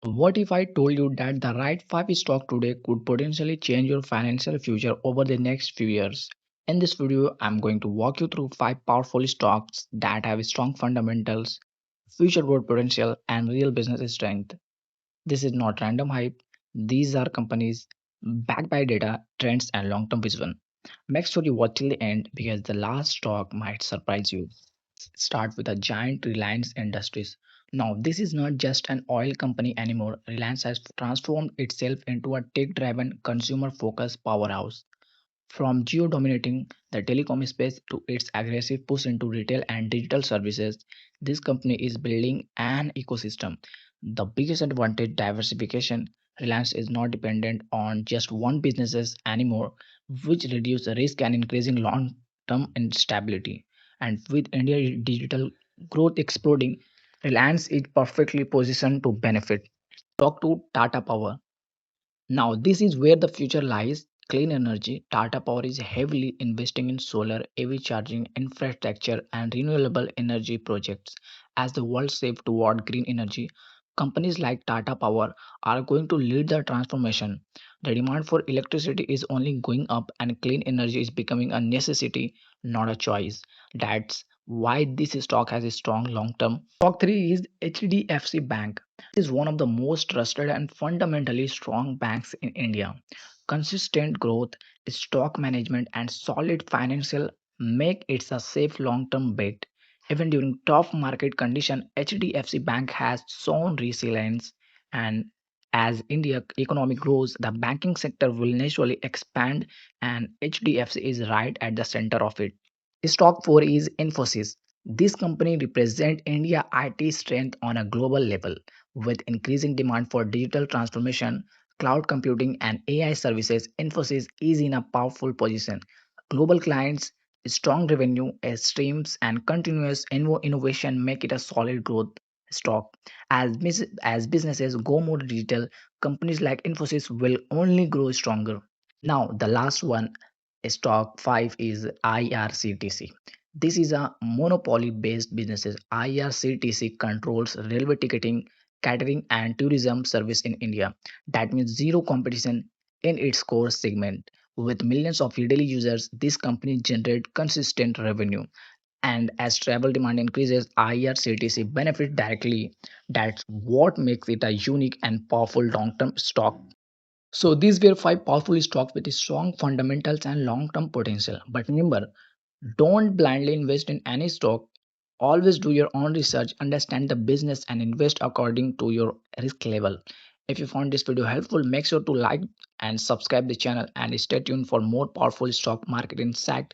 What if I told you that the right 5 stock today could potentially change your financial future over the next few years? In this video, I'm going to walk you through 5 powerful stocks that have strong fundamentals, future growth potential, and real business strength. This is not random hype. These are companies backed by data, trends, and long-term vision. Make sure you watch till the end because the last stock might surprise you. Start with a giant Reliance Industries. Now, this is not just an oil company anymore. Reliance has transformed itself into a tech driven, consumer focused powerhouse. From geo dominating the telecom space to its aggressive push into retail and digital services, this company is building an ecosystem. The biggest advantage diversification. Reliance is not dependent on just one business anymore, which reduces risk and increasing long term instability. And with India's digital growth exploding, Reliance is perfectly positioned to benefit. Talk to Tata Power. Now, this is where the future lies. Clean energy. Tata Power is heavily investing in solar, EV charging, infrastructure, and renewable energy projects. As the world shifts toward green energy, companies like Tata Power are going to lead the transformation. The demand for electricity is only going up, and clean energy is becoming a necessity, not a choice. That's why this stock has a strong long term. Stock 3 is HDFC Bank is one of the most trusted and fundamentally strong banks in India. Consistent growth, stock management, and solid financial make it a safe long-term bet. Even during tough market conditions, HDFC Bank has shown resilience, and as India economy grows, the banking sector will naturally expand, and HDFC is right at the center of it. Stock 4 is Infosys. This company represents India IT strength on a global level. With increasing demand for digital transformation, cloud computing, and AI services, Infosys is in a powerful position. Global clients, strong revenue streams, and continuous innovation make it a solid growth stock. As businesses go more digital, companies like Infosys will only grow stronger. Now, the last one, stock 5 is IRCTC. This is a monopoly based business. IRCTC controls railway ticketing, catering, and tourism service in India. That means zero competition in its core segment. With millions of daily users, this company generates consistent revenue. And as travel demand increases, IRCTC benefit directly. That's what makes it a unique and powerful long term stock. So these were 5 powerful stocks with strong fundamentals and long-term potential. But remember, don't blindly invest in any stock. Always do your own research, understand the business, and invest according to your risk level. If you found this video helpful, make sure to like and subscribe the channel and stay tuned for more powerful stock market insight